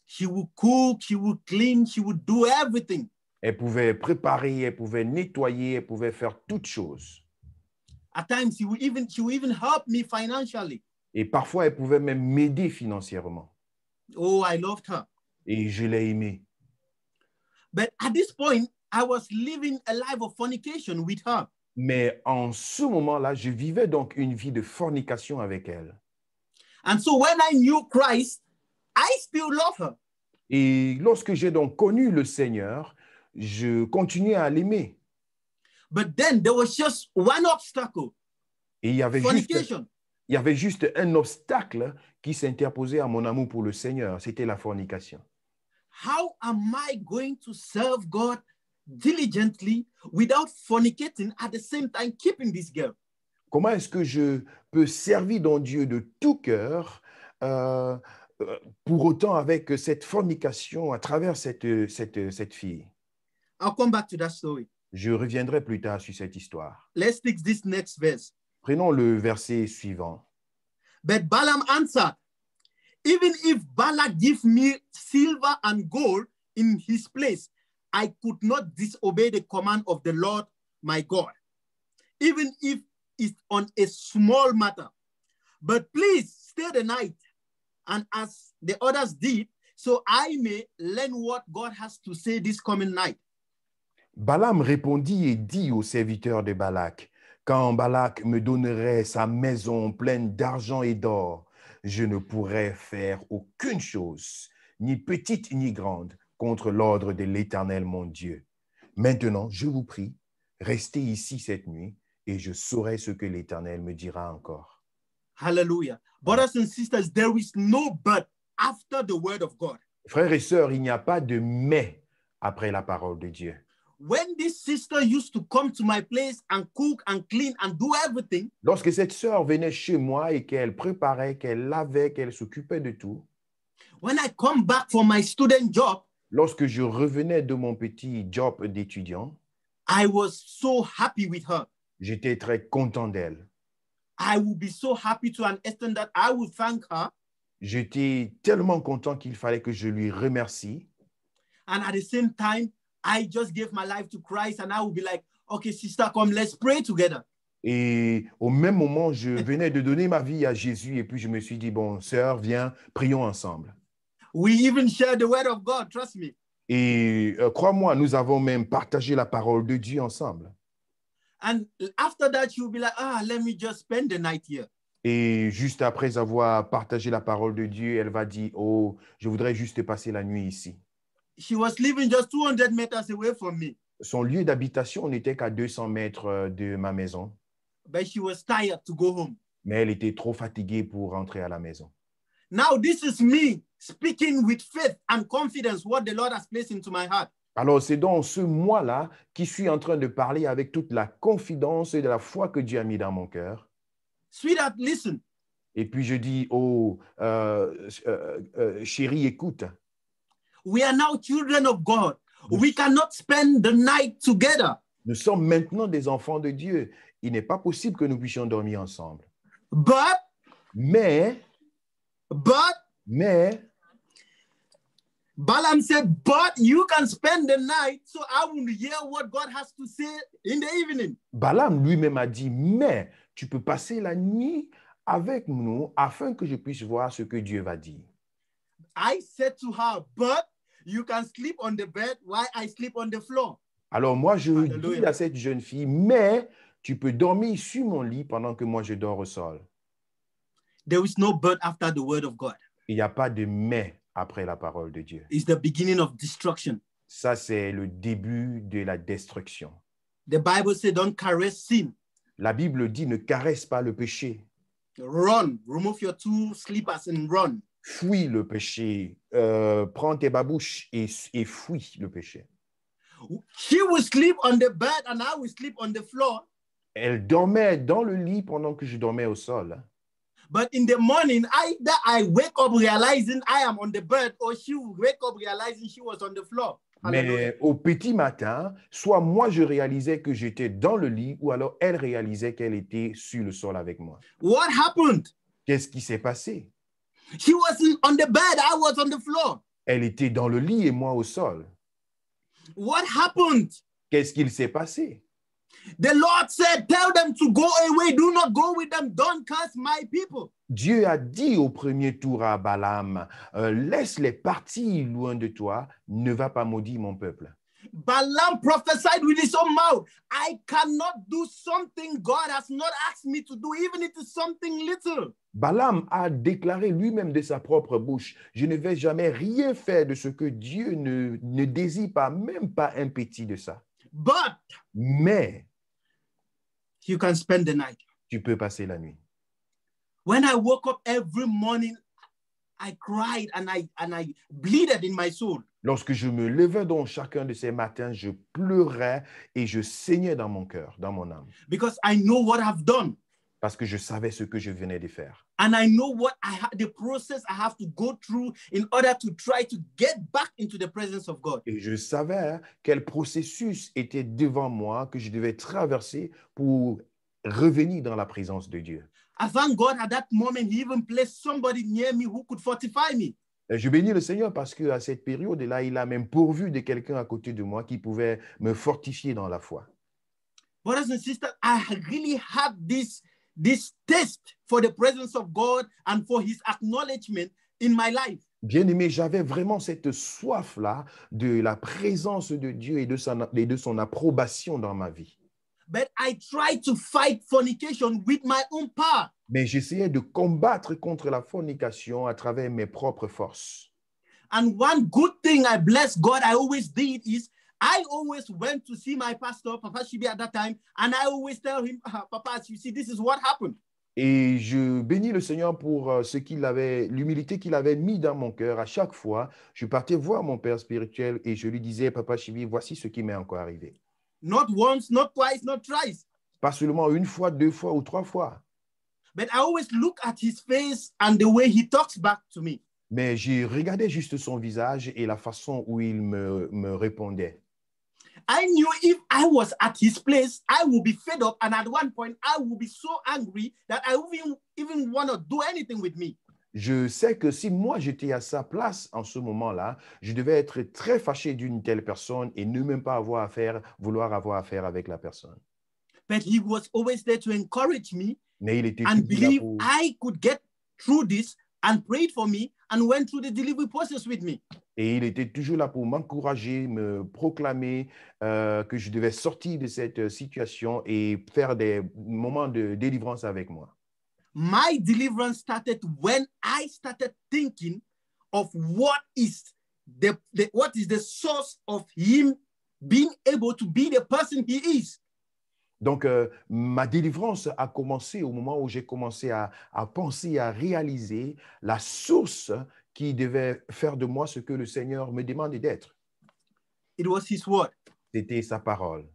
she would cook, she would clean, she would do everything. Elle pouvait préparer, elle pouvait nettoyer, elle pouvait faire toutes choses. At times, she would even help me financially. Et parfois, elle pouvait même m'aider financièrement. Oh, I loved her. Et je l'ai aimée. But at this point, I was living a life of fornication with her. Mais en ce moment-là, je vivais donc une vie de fornication avec elle. And so when I knew Christ, I still love her. Et lorsque j'ai donc connu le Seigneur, je continuais à l'aimer. But then there was just one obstacle. Et il y avait fornication. Il y avait juste un obstacle qui s'interposait à mon amour pour le Seigneur. C'était la fornication. How am I going to serve God diligently without fornicating at the same time keeping this girl? Comment est-ce que je peux servir dans Dieu de tout cœur, euh, pour autant avec cette fornication à travers cette fille? I'll come back to that story. Je reviendrai plus tard sur cette histoire. Let's take this next verse. Prenons le verset suivant. But Balaam answered, even if Balak give me silver and gold in his place, I could not disobey the command of the Lord my God, even if it's on a small matter. But please stay the night, and as the others did, so I may learn what God has to say this coming night. Balaam répondit et dit aux serviteurs de Balak, quand Balak me donnerait sa maison pleine d'argent et d'or, je ne pourrais faire aucune chose, ni petite ni grande, contre l'ordre de l'Éternel mon Dieu. Maintenant, je vous prie, restez ici cette nuit, et je saurai ce que l'Éternel me dira encore. Hallelujah. Brothers and sisters, there is no but after the word of God. Frères et sœurs, il n'y a pas de mais après la parole de Dieu. When this sister used to come to my place and cook and clean and do everything, Lorsque cette sœur venait chez moi et qu'elle préparait, qu'elle lavait, qu'elle s'occupait de tout, when I come back from my student job, lorsque je revenais de mon petit job d'étudiant, I was so happy with her. j'étais très content d'elle. I would be so happy to an extent that I would thank her. J'étais tellement content qu'il fallait que je lui remercie. And at the same time, I just gave my life to Christ and I would be like, okay, sister, come, let's pray together. Et au même moment, je venais de donner ma vie à Jésus et puis je me suis dit, bon, sœur, viens, prions ensemble. We even share the word of God, trust me. Et crois-moi, nous avons même partagé la parole de Dieu ensemble. And after that, you'll be like, let me just spend the night here. Et juste après avoir partagé la parole de Dieu, elle va dire, oh, je voudrais juste passer la nuit ici. She was living just 200 meters away from me, Son lieu d'habitation n'était qu'à 200 mètres de ma maison, but she was tired to go home. mais elle était trop fatiguée pour rentrer à la maison. Now, this is me speaking with faith and confidence what the Lord has placed into my heart. Alors, c'est dans ce mois-là que je suis en train de parler avec toute la confidence et de la foi que Dieu a mis dans mon cœur. Sweetheart, listen. Et puis je dis, oh, chérie, écoute, We are now children of God. We cannot spend the night together. nous sommes maintenant des enfants de Dieu. Il n'est pas possible que nous puissions dormir ensemble. But Mais, Balaam said, but you can spend the night, so I will hear what God has to say in the evening. Balaam lui-même a dit, mais tu peux passer la nuit avec nous afin que je puisse voir ce que Dieu va dire. I said to her, but you can sleep on the bed while I sleep on the floor. Alors moi, je dis Alléluia. à cette jeune fille, mais tu peux dormir sur mon lit pendant que moi je dors au sol. There is no but after the word of God. Il n'y a pas de mais après la parole de Dieu. It's the beginning of destruction. Ça, c'est le début de la destruction. The Bible says, don't caress sin. La Bible dit, ne caresse pas le péché. Run. Remove your two slippers and run. Fuis le péché. Prends tes babouches et fuis le péché. She will sleep on the bed and I will sleep on the floor. Elle dormait dans le lit pendant que je dormais au sol. But in the morning, either I wake up realizing I am on the bed or she will wake up realizing she was on the floor. Hallelujah. Mais au petit matin, soit moi je réalisais que j'étais dans le lit ou alors elle réalisait qu'elle était sur le sol avec moi. What happened? Qu'est-ce qui s'est passé? She wasn't on the bed, I was on the floor. Elle était dans le lit et moi au sol. What happened? Qu'est-ce qu'il s'est passé? The Lord said, tell them to go away. Do not go with them. Don't curse my people. Dieu a dit au premier tour à Balaam, laisse-les partir loin de toi, ne va pas maudire mon peuple. Balaam prophesied with his own mouth. I cannot do something God has not asked me to do, even if it's something little. Balaam a déclaré lui-même de sa propre bouche, je ne vais jamais rien faire de ce que Dieu ne désire pas, même pas un petit de ça. But Mais you can spend the night. tu peux passer la nuit. When I woke up every morning, I cried and I bleeded in my soul. Lorsque je me levais dans chacun de ces matins, je pleurais et je saignais dans mon cœur, dans mon âme. Because I know what I've done. parce que je savais ce que je venais de faire. And I know what the process I have to go through in order to try to get back into the presence of God. Et je savais quel processus était devant moi que je devais traverser pour revenir dans la présence de Dieu. I thank God at that moment he even placed somebody near me who could fortify me. Et je bénis le Seigneur parce qu'à cette période-là, il a même pourvu de quelqu'un à côté de moi qui pouvait me fortifier dans la foi. Brothers and sisters, I really had this taste for the presence of God and for his acknowledgement in my life. Bien-aimé, j'avais vraiment cette soif-là de la présence de Dieu et de son approbation dans ma vie. But I tried to fight fornication with my own power. Mais j'essayais de combattre contre la fornication à travers mes propres forces. And one good thing I bless God I always did is I always went to see my pastor, Papa Shibi at that time, and I always tell him, Papa, you see, this is what happened. Et je bénis le Seigneur pour l'humilité qu'il avait mis dans mon cœur. À chaque fois, je partais voir mon père spirituel et je lui disais, Papa Chibi, voici ce qui m'est encore arrivé. Not once, not twice, not thrice. Pas seulement une fois, 2 fois ou 3 fois. But I always look at his face and the way he talks back to me. Mais j'ai regardé juste son visage et la façon où il me répondait. I knew if I was at his place, I would be fed up. And at one point, I would be so angry that I wouldn't even want to do anything with me. Je sais que si moi j'étais à sa place en ce moment-là, je devais être très fâché d'une telle personne et ne même pas vouloir avoir affaire avec la personne. But he was always there to encourage me Mais il était and toujours là believe pour... I could get through this and prayed for me and went through the delivery process with me. Et il était toujours là pour m'encourager, me proclamer que je devais sortir de cette situation et faire des moments de délivrance avec moi. My deliverance started when I started thinking of what is the source of him being able to be the person he is. Donc, ma délivrance a commencé au moment où j'ai commencé à penser, à réaliser la source qui devait faire de moi ce que le Seigneur me demandait d'être. It was his word. C'était sa parole.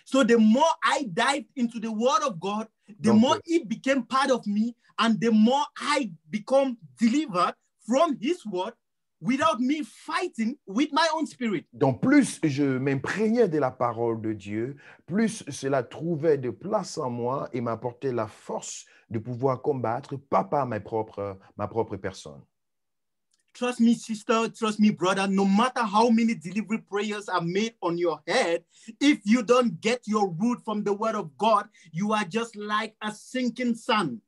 So the more I dived into the word of God, the Donc, more it became part of me and the more I become delivered from his word without me fighting with my own spirit. Donc, plus je m'imprégnais de la parole de Dieu, plus cela trouvait de place en moi et m'apportait la force de pouvoir combattre, pas par ma propre personne. Trust me, sister, trust me, brother, no matter how many delivery prayers are made on your head, if you don't get your root from the word of God, you are just like a sinking sun.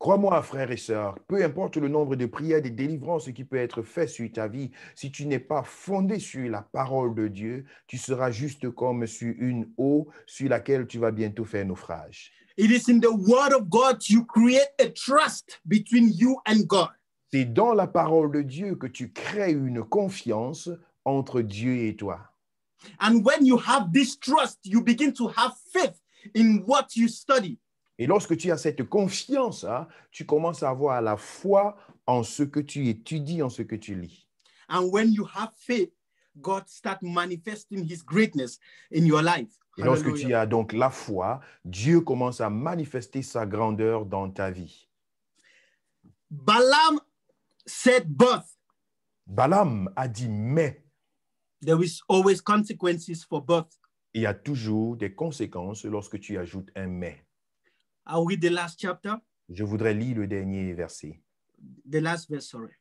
Crois-moi, frères et sœurs, peu importe le nombre de prières de délivrance qui peut être fait sur ta vie, si tu n'es pas fondé sur la parole de Dieu, tu seras juste comme sur une eau sur laquelle tu vas bientôt faire naufrage. It is in the word of God you create a trust between you and God. C'est dans la parole de Dieu que tu crées une confiance entre Dieu et toi. And when you have this trust, you begin to have faith in what you study. Et lorsque tu as cette confiance, tu commences à avoir la foi en ce que tu étudies, en ce que tu lis. And when you have faith, God starts manifesting his greatness in your life. Et lorsque Hallelujah. tu as donc la foi, Dieu commence à manifester sa grandeur dans ta vie. Balaam said birth. Balaam a dit mais. There is always consequences for birth. Il y a toujours des conséquences lorsque tu ajoutes un mais. I'll read the last chapter. Je voudrais lire le dernier verset. The last verse, sorry.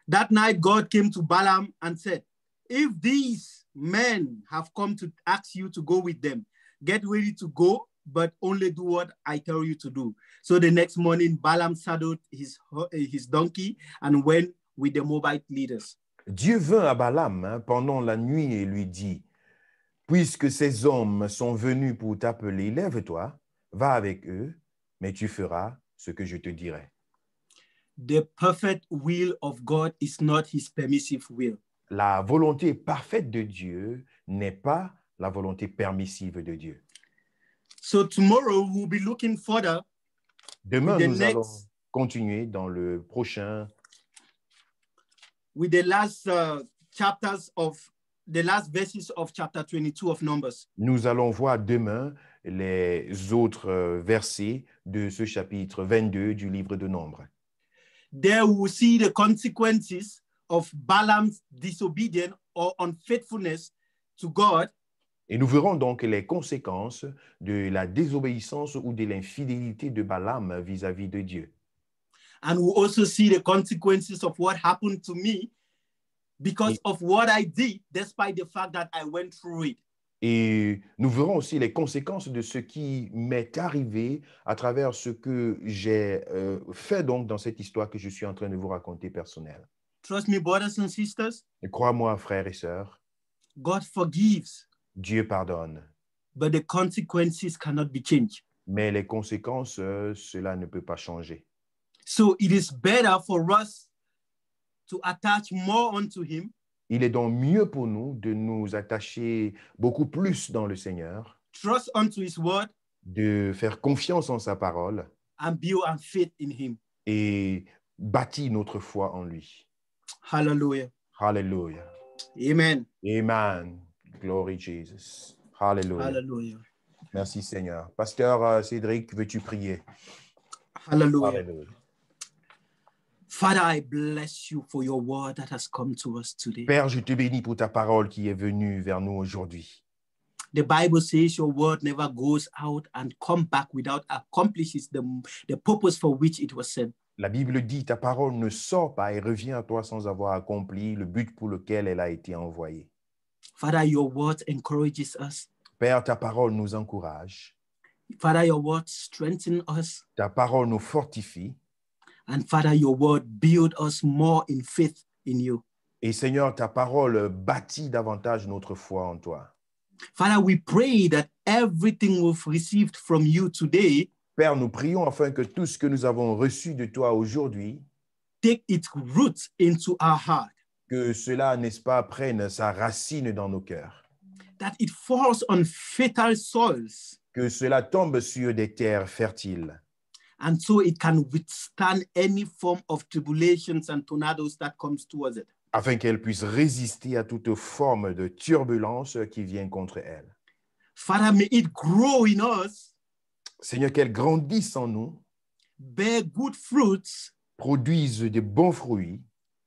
That night, God came to Balaam and said, if these men have come to ask you to go with them, get ready to go, but only do what I tell you to do. So the next morning, Balaam saddled his donkey and went with the Moabite leaders. Dieu vint à Balaam pendant la nuit et lui dit, puisque ces hommes sont venus pour t'appeler, lève-toi, va avec eux, mais tu feras ce que je te dirai. The perfect will of God is not his permissive will. La volonté parfaite de Dieu n'est pas la volonté permissive de Dieu. So tomorrow we'll be looking further. Demain, with the nous allons next- continuer dans le prochain, with the last the last verses of chapter 22 of Numbers. nous allons voir demain les autres versets de ce chapitre 22 du livre de Nombres. There we will see the consequences of Balaam's disobedience or unfaithfulness to God. Et nous verrons donc les conséquences de la désobéissance ou de l'infidélité de Balaam vis-à-vis de Dieu. And we also see the consequences of what happened to me because of what I did, despite the fact that I went through it. Et nous verrons aussi les conséquences de ce qui m'est arrivé à travers ce que j'ai fait donc dans cette histoire que je suis en train de vous raconter personnelle. Trust me, brothers and sisters, Et crois-moi, frères et sœurs, God forgives, Dieu pardonne, but the consequences cannot be changed. mais les conséquences, cela ne peut pas changer. So it is better for us to attach more onto him, Il est donc mieux pour nous de nous attacher beaucoup plus dans le Seigneur, trust onto his word, de faire confiance en sa parole and build our faith in him. et bâtir notre foi en lui. Hallelujah. Hallelujah. Amen. Amen. Glory Jesus. Hallelujah. Hallelujah. Merci Seigneur. Pasteur Cédric, veux-tu prier? Hallelujah. Hallelujah. Father, I bless you for your word that has come to us today. Père, je te bénis pour ta parole qui est venue vers nous aujourd'hui. The Bible says your word never goes out and come back without accomplishes the purpose for which it was sent. La Bible dit, ta parole ne sort pas et revient à toi sans avoir accompli le but pour lequel elle a été envoyée. Father, your word encourages us. Père, ta parole nous encourage. Father, your word strengthens us. Ta parole nous fortifie. And Father, your word builds us more in faith in you. Et Seigneur, ta parole bâtit davantage notre foi en toi. Father, we pray that everything we've received from you today Père, nous prions afin que tout ce que nous avons reçu de toi aujourd'hui, take its roots into our heart, que cela, n'est-ce pas, prenne sa racine dans nos cœurs. that it falls on fertile soils, Que cela tombe sur des terres fertiles. and so it can withstand any form of tribulations and tornadoes that comes towards it. Afin qu'elle puisse résister à toute forme de turbulence qui vient contre elle. Father, may it grow in us, Seigneur, qu'elle grandisse en nous, bear good fruits, produise de bons fruits,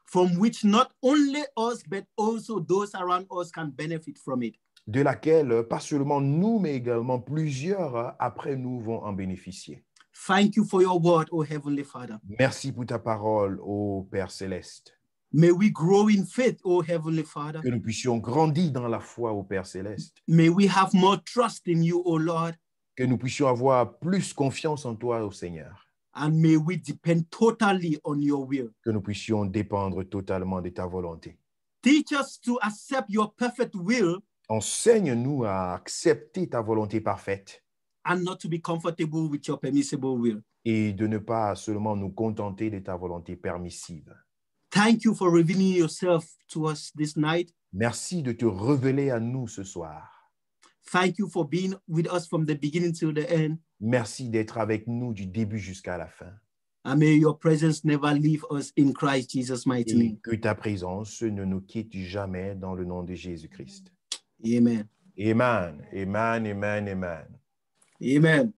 from which not only us, but also those around us can benefit from it. de laquelle pas seulement nous, mais également plusieurs après nous vont en bénéficier. Thank you for your word, O Heavenly Father. Merci pour ta parole, ô Père céleste. May we grow in faith, O Heavenly Father. Que nous puissions grandir dans la foi, ô Père céleste. May we have more trust in you, O Lord. Que nous puissions avoir plus confiance en toi, ô Seigneur. And may we depend totally on your will. Que nous puissions dépendre totalement de ta volonté. Teach us to accept your perfect will Enseigne-nous à accepter ta volonté parfaite and not to be comfortable with your permissible will. et de ne pas seulement nous contenter de ta volonté permissive. Thank you for revealing yourself to us this night. Merci de te révéler à nous ce soir. Thank you for being with us from the beginning till the end. Merci d'être avec nous du début jusqu'à la fin. And may your presence never leave us in Christ Jesus' mighty Et name. que ta présence ne nous quitte jamais dans le nom de Jésus-Christ. Amen. Amen, amen, amen, amen. Amen.